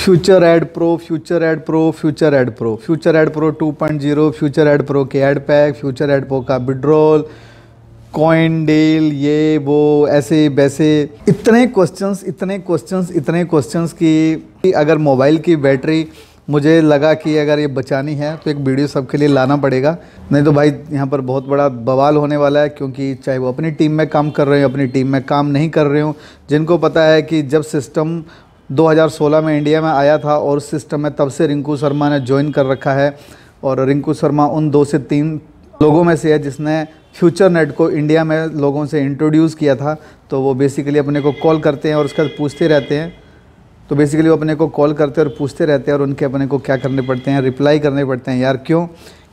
Future Ad Pro, Future Ad Pro, Future Ad Pro, Future Ad Pro 2.0, Future Ad Pro के ad pack, Future Ad Pro का withdrawal, coin deal, ये वो ऐसे वैसे, इतने questions, इतने क्वेश्चंस, इतने क्वेश्चंस कि अगर मोबाइल की बैटरी मुझे लगा कि अगर ये बचानी है तो एक वीडियो सबके लिए लाना पड़ेगा, नहीं तो भाई यहाँ पर बहुत बड़ा बवाल होने वाला है। क्योंकि चाहे वो अपनी टीम में काम कर रहे हो, अपनी टीम में काम नहीं कर रहे हो, जिनको पता है कि जब सिस्टम 2016 में इंडिया में आया था और उस सिस्टम में तब से रिंकू शर्मा ने ज्वाइन कर रखा है, और रिंकू शर्मा उन 2 से 3 लोगों में से है जिसने फ्यूचर नेट को इंडिया में लोगों से इंट्रोड्यूस किया था। तो वो बेसिकली अपने को कॉल करते हैं और उसके बाद पूछते रहते हैं, तो बेसिकली वो अपने को कॉल करते हैं और पूछते रहते हैं, और उनके अपने को क्या करने पड़ते हैं, रिप्लाई करने पड़ते हैं। यार क्यों?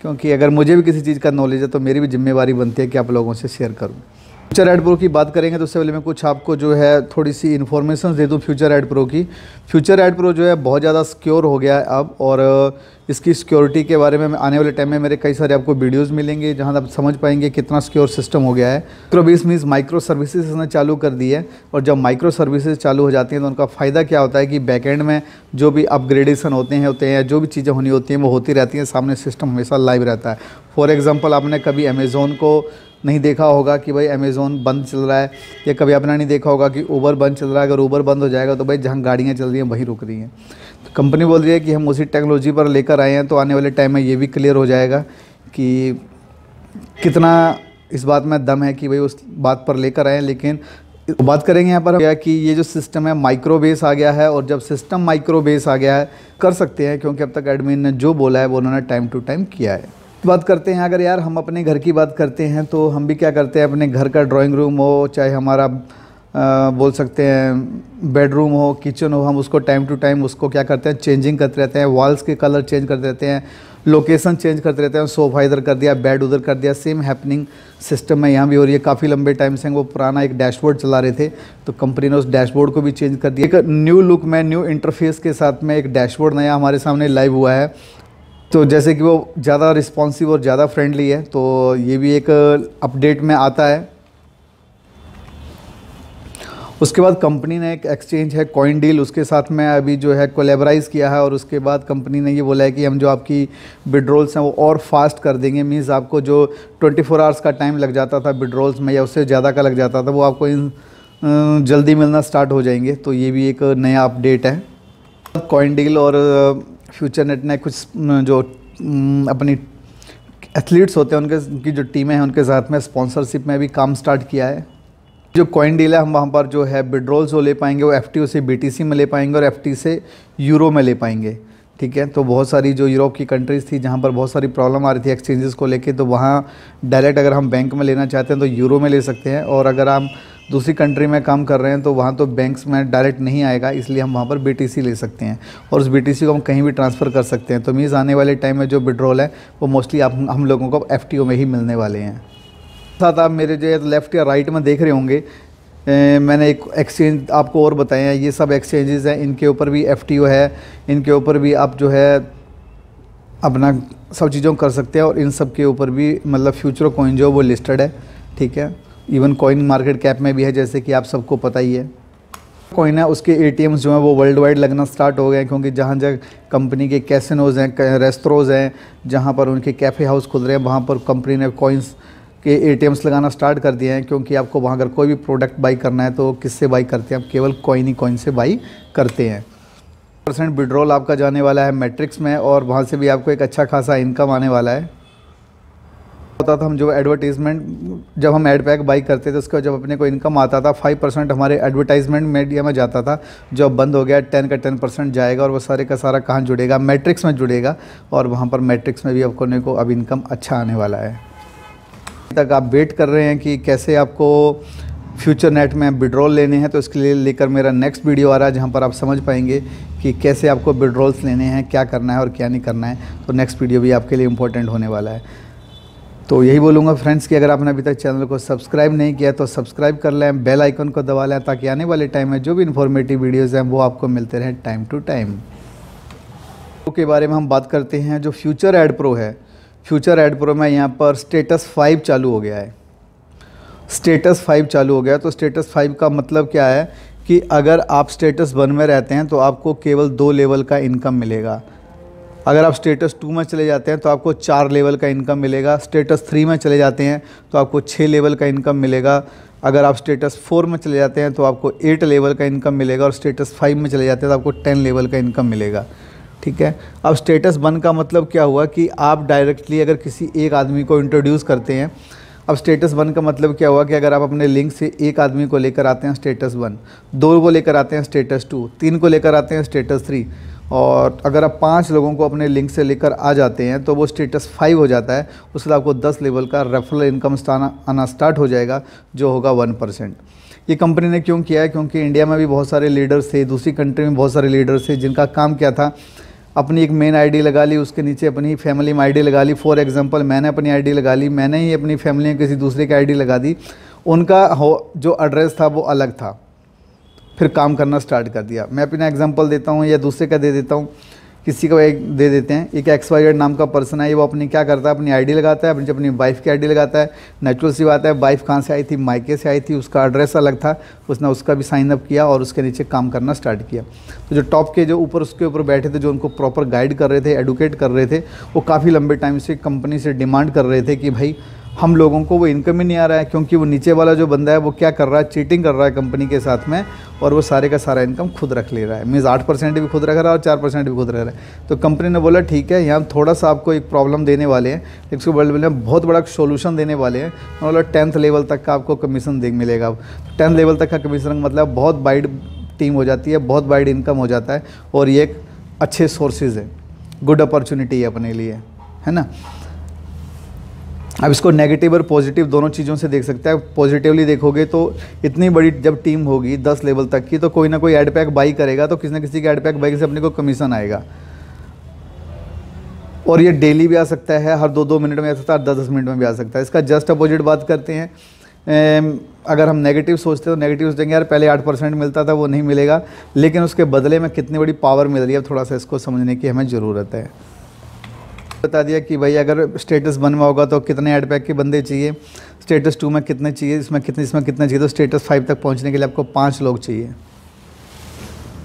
क्योंकि अगर मुझे भी किसी चीज़ का नॉलेज है तो मेरी भी जिम्मेवारी बनती है कि आप लोगों से शेयर करूँ। फ्यूचर एड प्रो की बात करेंगे तो उससे पहले मैं कुछ आपको जो है थोड़ी सी इन्फॉर्मेशन दे दूँ फ्यूचर एड प्रो की। फ्यूचर एड प्रो जो है बहुत ज़्यादा सिक्योर हो गया है अब, और इसकी सिक्योरिटी के बारे में आने वाले टाइम में मेरे कई सारे आपको वीडियोस मिलेंगे जहां आप समझ पाएंगे कितना सिक्योर सिस्टम हो गया है। माइक्रो मीन्स माइक्रो सर्विसेज इसने चालू कर दी है, और जब माइक्रो सर्विसेज चालू हो जाती हैं तो उनका फ़ायदा क्या होता है कि बैकएंड में जो भी अपग्रेडेशन होते हैं जो भी चीज़ें होनी होती हैं वो होती रहती हैं, सामने सिस्टम हमेशा लाइव रहता है। फॉर एग्ज़ाम्पल, आपने कभी अमेज़ोन को नहीं देखा होगा कि भाई अमेज़ोन बंद चल रहा है, या कभी आपने नहीं देखा होगा कि ऊबर बंद चल रहा है। अगर ऊबर बंद हो जाएगा तो भाई जहाँ गाड़ियाँ चल रही हैं वहीं रुक रही हैं। तो कंपनी बोल रही है कि हम उसी टेक्नोलॉजी पर लेकर आए हैं, तो आने वाले टाइम में ये भी क्लियर हो जाएगा कि कितना इस बात में दम है कि भाई उस बात पर लेकर आए हैं। लेकिन बात करेंगे यहाँ पर कि ये जो सिस्टम है माइक्रो बेस आ गया है, और जब सिस्टम माइक्रो बेस आ गया है कर सकते हैं, क्योंकि अब तक एडमिन ने जो बोला है वो उन्होंने टाइम टू टाइम किया है। बात करते हैं, अगर यार हम अपने घर की बात करते हैं तो हम भी क्या करते हैं, अपने घर का ड्राइंग रूम हो, चाहे हमारा बोल सकते हैं बेडरूम हो, किचन हो, हम उसको टाइम टू टाइम उसको क्या करते हैं, चेंजिंग करते रहते हैं। वॉल्स के कलर चेंज करते रहते हैं, लोकेशन चेंज करते रहते हैं, सोफ़ा इधर कर दिया, बेड उधर कर दिया। सेम हैपनिंग सिस्टम में यहाँ भी हो रही है। काफ़ी लंबे टाइम से वो पुराना एक डैशबोर्ड चला रहे थे, तो कंपनी ने उस डैशबोर्ड को भी चेंज कर दिया। एक न्यू लुक में, न्यू इंटरफेस के साथ में एक डैशबोर्ड नया हमारे सामने लाइव हुआ है। तो जैसे कि वो ज़्यादा रिस्पॉन्सिव और ज़्यादा फ्रेंडली है, तो ये भी एक अपडेट में आता है। उसके बाद कंपनी ने एक एक्सचेंज है कॉइन डील, उसके साथ में अभी जो है कोलैबोराइज़ किया है, और उसके बाद कंपनी ने ये बोला है कि हम जो आपकी विड्रॉल्स हैं वो और फास्ट कर देंगे। मीन्स आपको जो 24 आवर्स का टाइम लग जाता था विड्रॉल्स में, या उससे ज़्यादा का लग जाता था, वो आपको जल्दी मिलना स्टार्ट हो जाएंगे। तो ये भी एक नया अपडेट है। कॉइन डील और फ्यूचर नेट ने कुछ जो अपनी एथलीट्स होते हैं उनकी जो टीमें हैं उनके साथ में स्पॉन्सरशिप में भी काम स्टार्ट किया है। जो कॉइन डील है, हम वहाँ पर जो है विड्रॉल्स जो ले पाएंगे वो FTO से BTC में ले पाएंगे, और FT से यूरो में ले पाएंगे। ठीक है, तो बहुत सारी जो यूरोप की कंट्रीज़ थी जहाँ पर बहुत सारी प्रॉब्लम आ रही थी एक्सचेंजेस को लेके, तो वहाँ डायरेक्ट अगर हम बैंक में लेना चाहते हैं तो यूरो में ले सकते हैं, और अगर हम दूसरी कंट्री में काम कर रहे हैं तो वहाँ तो बैंक्स में डायरेक्ट नहीं आएगा, इसलिए हम वहाँ पर BTC ले सकते हैं, और उस BTC को हम कहीं भी ट्रांसफ़र कर सकते हैं। तो मीन्स आने वाले टाइम में जो विड्रॉल है वो मोस्टली हम लोगों को FTO में ही मिलने वाले हैं। साथ आप मेरे जो लेफ़्ट या राइट में देख रहे होंगे, मैंने एक एक्सचेंज आपको और बताए हैं। ये सब एक्सचेंजेस हैं, इनके ऊपर भी FTO है, इनके ऊपर भी आप जो है अपना सब चीज़ों कर सकते हैं, और इन सब के ऊपर भी मतलब फ्यूचर कॉइन जो वो लिस्टेड है। ठीक है, इवन कॉइन मार्केट कैप में भी है, जैसे कि आप सबको पता ही है। कॉइन है उसके ATMs जो हैं वो वर्ल्ड वाइड लगना स्टार्ट हो गए, क्योंकि जहाँ जहाँ कंपनी के कैसिनोज़ हैं, रेस्टोरोज़ हैं, जहाँ पर उनके कैफ़े हाउस खुल रहे हैं, वहाँ पर कंपनी ने कॉइन्स के ATMs लगाना स्टार्ट कर दिए हैं। क्योंकि आपको वहाँ अगर कोई भी प्रोडक्ट बाई करना है तो किससे बाई करते हैं, आप केवल कॉइन से बाई करते हैं। % विड्रॉल आपका जाने वाला है मैट्रिक्स में, और वहाँ से भी आपको एक अच्छा खासा इनकम आने वाला है। होता था हम जो एडवर्टीज़मेंट, जब हम एड पैक बाई करते थे उसका जब अपने को इनकम आता था 5% हमारे एडवर्टाइजमेंट मीडिया में जाता था, जो अब बंद हो गया। 10 का 10% जाएगा, और वो सारे का सारा कहाँ जुड़ेगा, मैट्रिक्स में जुड़ेगा, और वहाँ पर मैट्रिक्स में भी आपको को अब इनकम अच्छा आने वाला है। तक आप वेट कर रहे हैं कि कैसे आपको फ्यूचर नेट में विड्रॉल लेने हैं, तो इसके लिए लेकर मेरा नेक्स्ट वीडियो आ रहा है, जहाँ पर आप समझ पाएंगे कि कैसे आपको विड्रॉल्स लेने हैं, क्या करना है और क्या नहीं करना है। तो नेक्स्ट वीडियो भी आपके लिए इम्पोर्टेंट होने वाला है। तो यही बोलूँगा फ्रेंड्स कि अगर आपने अभी तक चैनल को सब्सक्राइब नहीं किया तो सब्सक्राइब कर लें, बेल आइकन को दबा लें, ताकि आने वाले टाइम में जो भी इन्फॉर्मेटिव वीडियोज़ हैं वो आपको मिलते रहें टाइम टू टाइम। के बारे में हम बात करते हैं, जो फ्यूचर एड प्रो है, फ्यूचर एड प्रो में यहाँ पर स्टेटस 5 चालू हो गया है। स्टेटस 5 चालू हो गया, तो स्टेटस 5 का मतलब क्या है कि अगर आप स्टेटस 1 में रहते हैं तो आपको केवल 2 लेवल का इनकम मिलेगा। अगर आप स्टेटस 2 में चले जाते हैं तो आपको 4 लेवल का इनकम मिलेगा। स्टेटस 3 में चले जाते हैं तो आपको 6 लेवल का इनकम मिलेगा। अगर आप स्टेटस 4 में चले जाते हैं तो आपको 8 लेवल का इनकम मिलेगा और स्टेटस 5 में चले जाते हैं तो आपको 10 लेवल का इनकम मिलेगा। ठीक है। अब स्टेटस 1 का मतलब क्या हुआ कि आप डायरेक्टली अगर किसी एक आदमी को इंट्रोड्यूस करते हैं। अब स्टेटस 1 का मतलब क्या हुआ कि अगर आप अपने लिंक से एक आदमी को लेकर आते हैं स्टेटस 1, 2 को लेकर आते हैं स्टेटस 2, 3 को लेकर आते हैं स्टेटस 3, और अगर आप 5 लोगों को अपने लिंक से लेकर आ जाते हैं तो वो स्टेटस 5 हो जाता है। उसके बाद आपको 10 लेवल का रेफरल इनकम आना स्टार्ट हो जाएगा, जो होगा 1%। ये कंपनी ने क्यों किया है? क्योंकि इंडिया में भी बहुत सारे लीडर्स थे, दूसरी कंट्री में बहुत सारे लीडर्स थे, जिनका काम क्या था, अपनी एक मेन आईडी लगा ली, उसके नीचे अपनी फैमिली में आईडी लगा ली। फॉर एग्जांपल मैंने अपनी आईडी लगा ली, मैंने ही अपनी फैमिली में किसी दूसरे की आईडी लगा दी, उनका जो एड्रेस था वो अलग था, फिर काम करना स्टार्ट कर दिया। मैं अपना एग्जांपल देता हूँ या दूसरे का दे देता हूँ, किसी का एक दे देते हैं। एक XYZ नाम का पर्सन है, वो अपनी क्या करता है, अपनी आईडी लगाता है, अपनी वाइफ की आईडी लगाता है। नेचुरल सी बात है, वाइफ कहाँ से आई थी, मायके से आई थी, उसका एड्रेस अलग था, उसने उसका भी साइन अप किया और उसके नीचे काम करना स्टार्ट किया। तो जो टॉप के जो ऊपर उसके ऊपर बैठे थे, जो उनको प्रॉपर गाइड कर रहे थे, एडुकेट कर रहे थे, वो काफ़ी लंबे टाइम से कंपनी से डिमांड कर रहे थे कि भाई हम लोगों को वो इनकम ही नहीं आ रहा है, क्योंकि वो नीचे वाला जो बंदा है वो क्या कर रहा है, चीटिंग कर रहा है कंपनी के साथ में, और वो सारे का सारा इनकम खुद रख ले रहा है। मीन्स 8% भी खुद रख रहा है और 4% भी खुद रख रहा है। तो कंपनी ने बोला ठीक है, यहाँ थोड़ा सा आपको एक प्रॉब्लम देने वाले हैं, इसको बहुत बड़ा सोल्यूशन देने वाले हैं। बोला 10th लेवल तक का आपको कमीशन मिलेगा। 10th लेवल तक का कमीशन मतलब बहुत वाइड टीम हो जाती है, बहुत वाइड इनकम हो जाता है, और ये एक अच्छे सोर्सेज है, गुड अपॉर्चुनिटी है अपने लिए, है ना। अब इसको नेगेटिव और पॉजिटिव दोनों चीज़ों से देख सकते हैं। पॉजिटिवली देखोगे तो इतनी बड़ी जब टीम होगी 10 लेवल तक की, तो कोई ना कोई एड पैक बाई करेगा, तो किसी ना किसी के एड पैक बाई से अपने को कमीशन आएगा, और ये डेली भी आ सकता है, हर 2-2 मिनट में आ सकता है, 10-10 मिनट में भी आ सकता है। इसका जस्ट अपोजिट बात करते हैं। अगर हम नेगेटिव सोचते हैं तो नेगेटिव सोचेंगे यार पहले 8% मिलता था, वो नहीं मिलेगा, लेकिन उसके बदले में कितनी बड़ी पावर मिल रही है, थोड़ा सा इसको समझने की हमें ज़रूरत है। बता दिया कि भाई अगर स्टेटस 1 में होगा तो कितने एड पैक के बंदे चाहिए, स्टेटस 2 में कितने चाहिए, इसमें कितने चाहिए, तो स्टेटस 5 तक पहुंचने के लिए आपको 5 लोग चाहिए।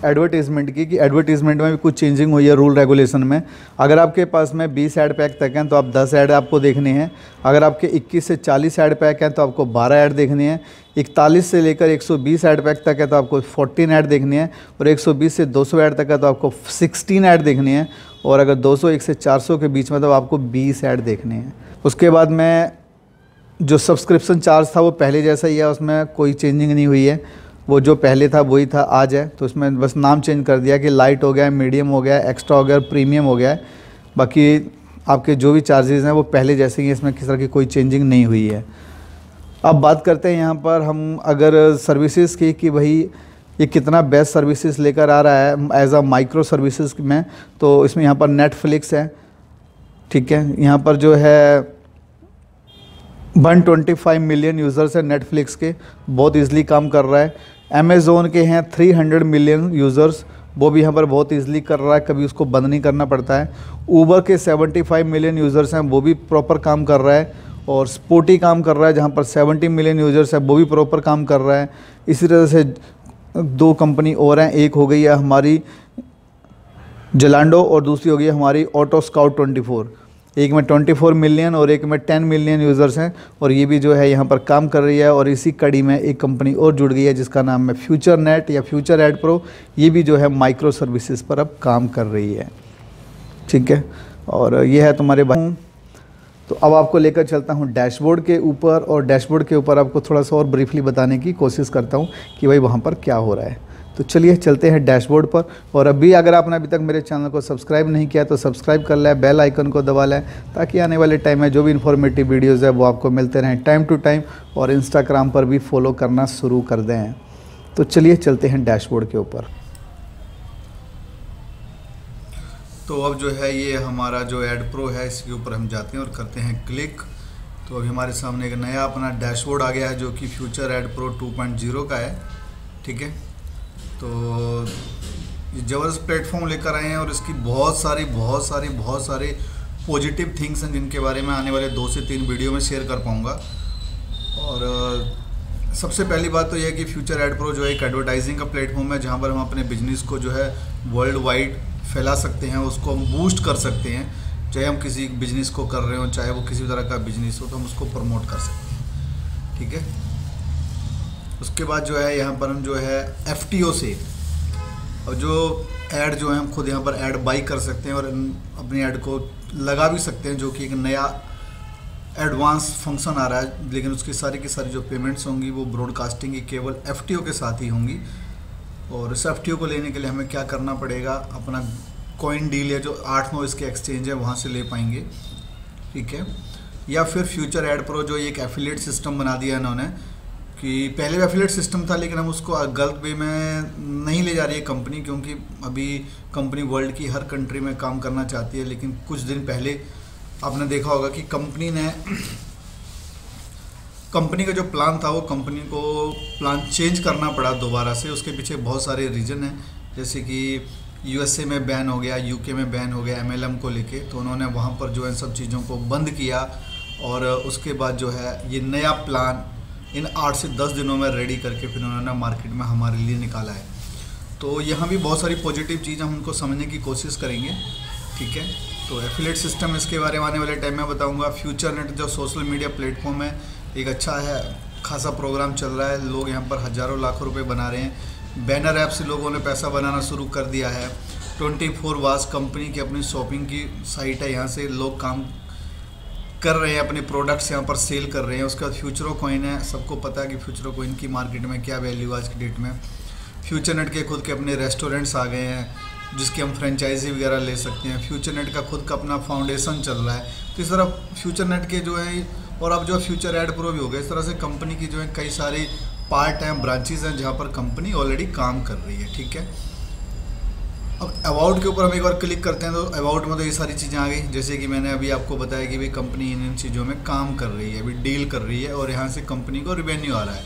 एडवर्टीज़मेंट की कि एडवर्टीज़मेंट में भी कुछ चेंजिंग हुई है रूल रेगुलेशन में। अगर आपके पास में 20 ऐड पैक तक हैं तो आप 10 ऐड आपको देखने हैं। अगर आपके 21 से 40 ऐड पैक हैं तो आपको 12 ऐड देखने हैं। 41 से लेकर 120 ऐड पैक तक है तो आपको 14 ऐड देखने हैं, और 120 से 200 ऐड तक है तो आपको 16 ऐड देखने हैं, और अगर 201 से 400 के बीच में तो आपको 20 ऐड देखने हैं। उसके बाद में जो सब्सक्रिप्शन चार्ज था वो पहले जैसा ही है, उसमें कोई चेंजिंग नहीं हुई है, वो जो पहले था वही था आज है। तो इसमें बस नाम चेंज कर दिया कि लाइट हो गया है, मीडियम हो गया है, एक्स्ट्रा हो गया है, प्रीमियम हो गया है। बाकी आपके जो भी चार्जेस हैं वो पहले जैसे ही हैं, इसमें किसी तरह की कोई चेंजिंग नहीं हुई है। अब बात करते हैं यहाँ पर हम अगर सर्विसेज की कि भाई ये कितना बेस्ट सर्विसेज लेकर आ रहा है एज अ माइक्रो सर्विसेज में। तो इसमें यहाँ पर नेटफ्लिक्स है, ठीक है, यहाँ पर जो है 125 मिलियन यूज़र्स हैं नेटफ्लिक्स के, बहुत ईजिली काम कर रहा है। अमेज़ोन के हैं 300 मिलियन यूज़र्स, वो भी यहाँ पर बहुत ईजिली कर रहा है, कभी उसको बंद नहीं करना पड़ता है। ऊबर के 75 मिलियन यूज़र्स हैं, वो भी प्रॉपर काम कर रहा है। और स्पोटी काम कर रहा है, जहाँ पर 70 मिलियन यूज़र्स है, वो भी प्रॉपर काम कर रहा है। इसी तरह से 2 कंपनी और हैं, एक हो गई है हमारी जलांडो और दूसरी हो गई है हमारी ऑटो स्काउट 24। एक में 24 मिलियन और एक में 10 मिलियन यूज़र्स हैं, और ये भी जो है यहाँ पर काम कर रही है। और इसी कड़ी में एक कंपनी और जुड़ गई है जिसका नाम है फ्यूचर नेट या फ्यूचर एड प्रो, ये भी जो है माइक्रो सर्विसेज पर अब काम कर रही है, ठीक है। और ये है तुम्हारे भाई। तो अब आपको लेकर चलता हूँ डैशबोर्ड के ऊपर, और डैशबोर्ड के ऊपर आपको थोड़ा सा और ब्रीफली बताने की कोशिश करता हूँ कि भाई वहाँ पर क्या हो रहा है। तो चलिए चलते हैं डैशबोर्ड पर। और अभी अगर आपने अभी तक मेरे चैनल को सब्सक्राइब नहीं किया तो सब्सक्राइब कर लें, बेल आइकन को दबा लें, ताकि आने वाले टाइम में जो भी इन्फॉर्मेटिव वीडियोज़ है वो आपको मिलते रहें टाइम टू टाइम, और इंस्टाग्राम पर भी फॉलो करना शुरू कर दें। तो चलिए चलते हैं डैशबोर्ड के ऊपर। तो अब जो है ये हमारा जो एड प्रो है, इसके ऊपर हम जाते हैं और करते हैं क्लिक। तो अभी हमारे सामने एक नया अपना डैशबोर्ड आ गया है जो कि फ्यूचर एड प्रो 2.0 का है, ठीक है। तो ये ज़बरदस्त प्लेटफॉर्म लेकर आए हैं, और इसकी बहुत सारी पॉजिटिव थिंग्स हैं जिनके बारे में आने वाले 2 से 3 वीडियो में शेयर कर पाऊँगा। और सबसे पहली बात तो यह है कि फ्यूचर एड प्रो जो है एक एडवर्टाइजिंग का प्लेटफॉर्म है जहाँ पर हम अपने बिजनेस को जो है वर्ल्ड वाइड फैला सकते हैं, उसको हम बूस्ट कर सकते हैं। चाहे हम किसी बिजनेस को कर रहे हो, चाहे वो किसी तरह का बिजनेस हो, तो हम उसको प्रमोट कर सकते हैं। ठीक है। उसके बाद जो है यहाँ पर हम जो है FTO से और जो ऐड जो है हम खुद यहाँ पर ऐड बाई कर सकते हैं और अपनी ऐड को लगा भी सकते हैं, जो कि एक नया एडवांस फंक्शन आ रहा है। लेकिन उसकी सारी की सारी जो पेमेंट्स होंगी वो ब्रॉडकास्टिंग की केवल FTO के साथ ही होंगी। और इस FTO को लेने के लिए हमें क्या करना पड़ेगा, अपना कॉइन डील या जो 8-9 इसके एक्सचेंज है वहाँ से ले पाएंगे। ठीक है। या फिर फ्यूचर एड प्रो जो एक एफिलिएट सिस्टम बना दिया इन्होंने, कि पहले भी एफिलिएट सिस्टम था लेकिन हम उसको गलत वे में नहीं ले जा रही है कंपनी, क्योंकि अभी कंपनी वर्ल्ड की हर कंट्री में काम करना चाहती है। लेकिन कुछ दिन पहले आपने देखा होगा कि कंपनी का जो प्लान था वो कंपनी को प्लान चेंज करना पड़ा दोबारा से। उसके पीछे बहुत सारे रीज़न हैं, जैसे कि USA में बैन हो गया, UK में बैन हो गया MLM को लेके, तो उन्होंने वहाँ पर जो है सब चीज़ों को बंद किया। और उसके बाद जो है ये नया प्लान इन 8 से 10 दिनों में रेडी करके फिर उन्होंने मार्केट में हमारे लिए निकाला है। तो यहाँ भी बहुत सारी पॉजिटिव चीज़ हम उनको समझने की कोशिश करेंगे। ठीक है। तो एफिलिएट सिस्टम इसके बारे में आने वाले टाइम में बताऊँगा। फ्यूचर नेट जो सोशल मीडिया प्लेटफॉर्म है, एक अच्छा है, खासा प्रोग्राम चल रहा है, लोग यहाँ पर हज़ारों लाखों रुपए बना रहे हैं। बैनर ऐप से लोगों ने पैसा बनाना शुरू कर दिया है। 24 वास कंपनी की अपनी शॉपिंग की साइट है, यहाँ से लोग काम कर रहे हैं, अपने प्रोडक्ट्स यहाँ पर सेल कर रहे हैं। उसके बाद फ्यूचरो कॉइन है, सबको पता है कि फ्यूचरो कॉइन की मार्केट में क्या वैल्यू आज की डेट में। फ्यूचर नेट के खुद के अपने रेस्टोरेंट्स आ गए हैं जिसकी हम फ्रेंचाइजी वगैरह ले सकते हैं। फ्यूचर नेट का खुद का अपना फाउंडेशन चल रहा है। तो इस तरह फ्यूचर नेट के जो है, और अब जो फ्यूचर एड प्रो भी हो गया, इस तरह से कंपनी की जो है कई सारे पार्ट हैं, ब्रांचेज हैं जहाँ पर कंपनी ऑलरेडी काम कर रही है। ठीक है। अब अबाउट के ऊपर हम एक बार क्लिक करते हैं तो अबाउट में तो ये सारी चीज़ें आ गई, जैसे कि मैंने अभी आपको बताया कि भाई कंपनी इन चीज़ों में काम कर रही है, अभी डील कर रही है और यहाँ से कंपनी को रिवेन्यू आ रहा है।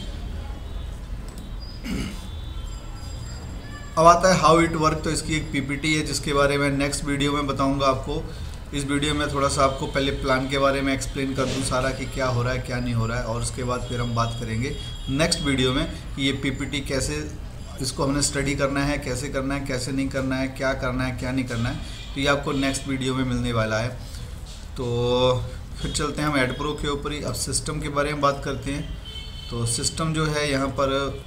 अब आता है हाउ इट वर्क। तो इसकी एक PPT है जिसके बारे में नेक्स्ट वीडियो में बताऊंगा आपको। इस वीडियो में थोड़ा सा आपको पहले प्लान के बारे में एक्सप्लेन कर दूं सारा कि क्या हो रहा है क्या नहीं हो रहा है, और उसके बाद फिर हम बात करेंगे नेक्स्ट वीडियो में कि ये PPT कैसे इसको हमने स्टडी करना है, कैसे करना है, कैसे नहीं करना है, क्या करना है क्या नहीं करना है। तो ये आपको नेक्स्ट वीडियो में मिलने वाला है। तो फिर चलते हैं हम एड प्रो के ऊपर ही। अब सिस्टम के बारे में बात करते हैं। तो सिस्टम जो है यहाँ पर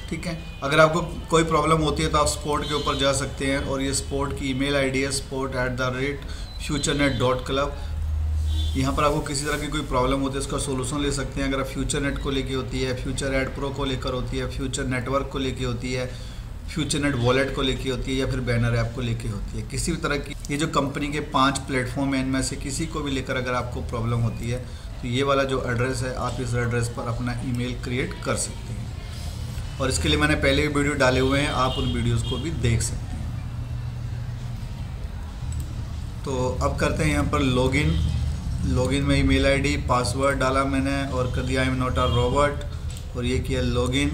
ठीक है, अगर आपको कोई प्रॉब्लम होती है तो आप सपोर्ट के ऊपर जा सकते हैं, और ये सपोर्ट की ईमेल आईडी है support@futurenet.club। यहाँ पर आपको किसी तरह की कोई प्रॉब्लम होती है उसका सोल्यूशन ले सकते हैं। अगर फ्यूचर नेट को लेके होती है, फ्यूचर एड प्रो को लेकर होती है, फ्यूचर नेटवर्क को लेके होती है, फ्यूचर नेट वॉलेट को लेके होती है, या फिर बैनर ऐप को लेके होती है, किसी भी तरह की ये जो कंपनी के 5 प्लेटफॉर्म हैं इनमें से किसी को भी लेकर अगर आपको प्रॉब्लम होती है तो ये वाला जो एड्रेस है आप इस एड्रेस पर अपना ईमेल क्रिएट कर सकते हैं। और इसके लिए मैंने पहले भी वीडियो डाले हुए हैं, आप उन वीडियोस को भी देख सकते हैं। तो अब करते हैं यहाँ पर लॉगिन में ईमेल आईडी पासवर्ड डाला मैंने और कर दिया I am not a robot, और ये किया लॉगिन।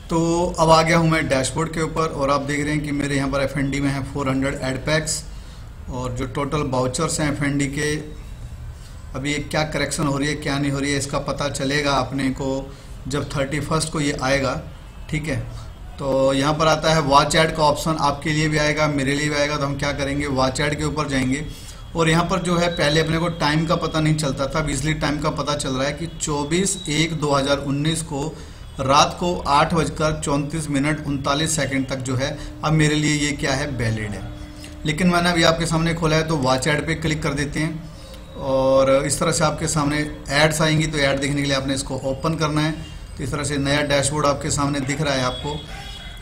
तो अब आ गया हूँ मैं डैशबोर्ड के ऊपर, और आप देख रहे हैं कि मेरे यहाँ पर FND में है 400 एड पैक्स, और जो टोटल बाउचर्स हैं FND के, अभी ये क्या करेक्शन हो रही है क्या नहीं हो रही है इसका पता चलेगा अपने को जब 31 को ये आएगा। ठीक है। तो यहाँ पर आता है वॉच ऐड का ऑप्शन, आपके लिए भी आएगा मेरे लिए भी आएगा। तो हम क्या करेंगे, वॉच ऐड के ऊपर जाएंगे, और यहाँ पर जो है पहले अपने को टाइम का पता नहीं चलता था, बिजली टाइम का पता चल रहा है कि 24/1/2019 को रात को 8:34 तक जो है अब मेरे लिए ये क्या है, वैलिड है। लेकिन मैंने अभी आपके सामने खोला है तो वॉच ऐड पे क्लिक कर देते हैं, और इस तरह से आपके सामने एड्स आएंगी। तो ऐड देखने के लिए आपने इसको ओपन करना है। तो इस तरह से नया डैशबोर्ड आपके सामने दिख रहा है आपको,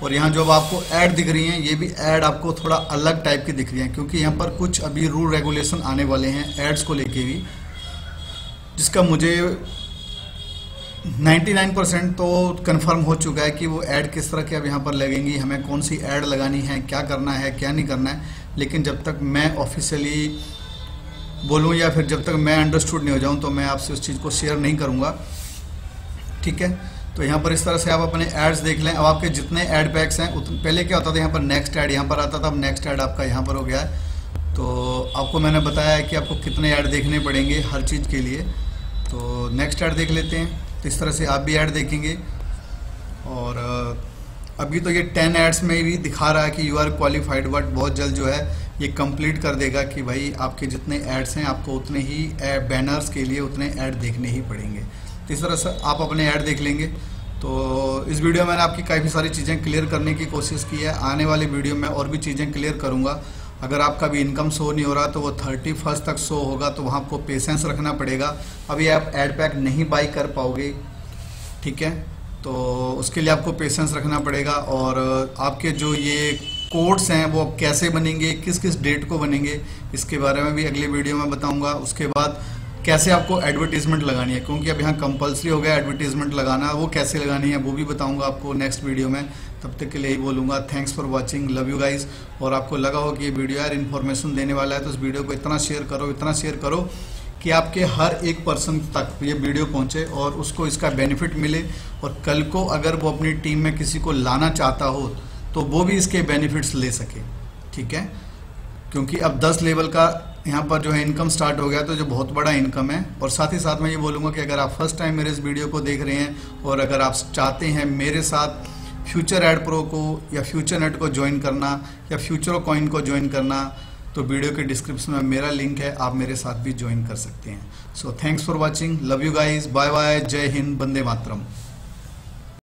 और यहाँ जो अब आपको ऐड दिख रही हैं ये भी ऐड आपको थोड़ा अलग टाइप की दिख रही हैं, क्योंकि यहाँ पर कुछ अभी रूल रेगुलेशन आने वाले हैं एड्स को लेके भी, जिसका मुझे 99% तो कंफर्म हो चुका है कि वो ऐड किस तरह के अब यहाँ पर लगेंगी, हमें कौन सी ऐड लगानी है, क्या करना है क्या नहीं करना है। लेकिन जब तक मैं ऑफिशियली बोलूँ या फिर जब तक मैं अंडरस्टूड नहीं हो जाऊँ तो मैं आपसे उस चीज़ को शेयर नहीं करूँगा। ठीक है। तो यहाँ पर इस तरह से आप अपने एड्स देख लें। अब आपके जितने ऐड पैक्स हैं पहले क्या होता था, यहाँ पर नेक्स्ट ऐड यहाँ पर आता था, अब नेक्स्ट ऐड आपका यहाँ पर हो गया है। तो आपको मैंने बताया है कि आपको कितने ऐड देखने पड़ेंगे हर चीज़ के लिए। तो नेक्स्ट ऐड देख लेते हैं। तो इस तरह से आप भी ऐड देखेंगे। और अभी तो ये 10 एड्स में भी दिखा रहा है कि यू आर क्वालिफाइड, बट बहुत जल्द जो है ये कंप्लीट कर देगा कि भाई आपके जितने एड्स हैं आपको उतने ही बैनर्स के लिए उतने ऐड देखने ही पड़ेंगे। तो इस तरह से आप अपने ऐड देख लेंगे। तो इस वीडियो में मैंने आपकी काफ़ी सारी चीज़ें क्लियर करने की कोशिश की है। आने वाले वीडियो में और भी चीज़ें क्लियर करूँगा। अगर आपका भी इनकम शो नहीं हो रहा तो वो 31 तक शो होगा, तो वहाँ आपको पेशेंस रखना पड़ेगा। अभी आप ऐड पैक नहीं बाई कर पाओगे, ठीक है, तो उसके लिए आपको पेशेंस रखना पड़ेगा। और आपके जो ये कोड्स हैं वो अब कैसे बनेंगे, किस किस डेट को बनेंगे, इसके बारे में भी अगले वीडियो में बताऊंगा। उसके बाद कैसे आपको एडवर्टीजमेंट लगानी है, क्योंकि अब यहाँ कंपलसरी हो गया एडवर्टीजमेंट लगाना, वो कैसे लगानी है वो भी बताऊंगा आपको नेक्स्ट वीडियो में। तब तक के लिए यही बोलूँगा, thanks for watching, love you guys. और आपको लगा हो कि ये वीडियो यार इन्फॉर्मेशन देने वाला है तो इस वीडियो को इतना शेयर करो कि आपके हर एक पर्सन तक ये वीडियो पहुंचे और उसको इसका बेनिफिट मिले। और कल को अगर वो अपनी टीम में किसी को लाना चाहता हो तो वो भी इसके बेनिफिट्स ले सके, ठीक है। क्योंकि अब 10 लेवल का यहाँ पर जो है इनकम स्टार्ट हो गया, तो जो बहुत बड़ा इनकम है। और साथ ही साथ मैं ये बोलूँगा कि अगर आप फर्स्ट टाइम मेरे इस वीडियो को देख रहे हैं और अगर आप चाहते हैं मेरे साथ फ्यूचर एड प्रो को या फ्यूचर नेट को ज्वाइन करना या फ्यूचर कॉइन को ज्वाइन करना, तो वीडियो के डिस्क्रिप्शन में मेरा लिंक है, आप मेरे साथ भी ज्वाइन कर सकते हैं। So thanks for watching, love you guys, bye bye, जय हिंद, वंदे मातरम।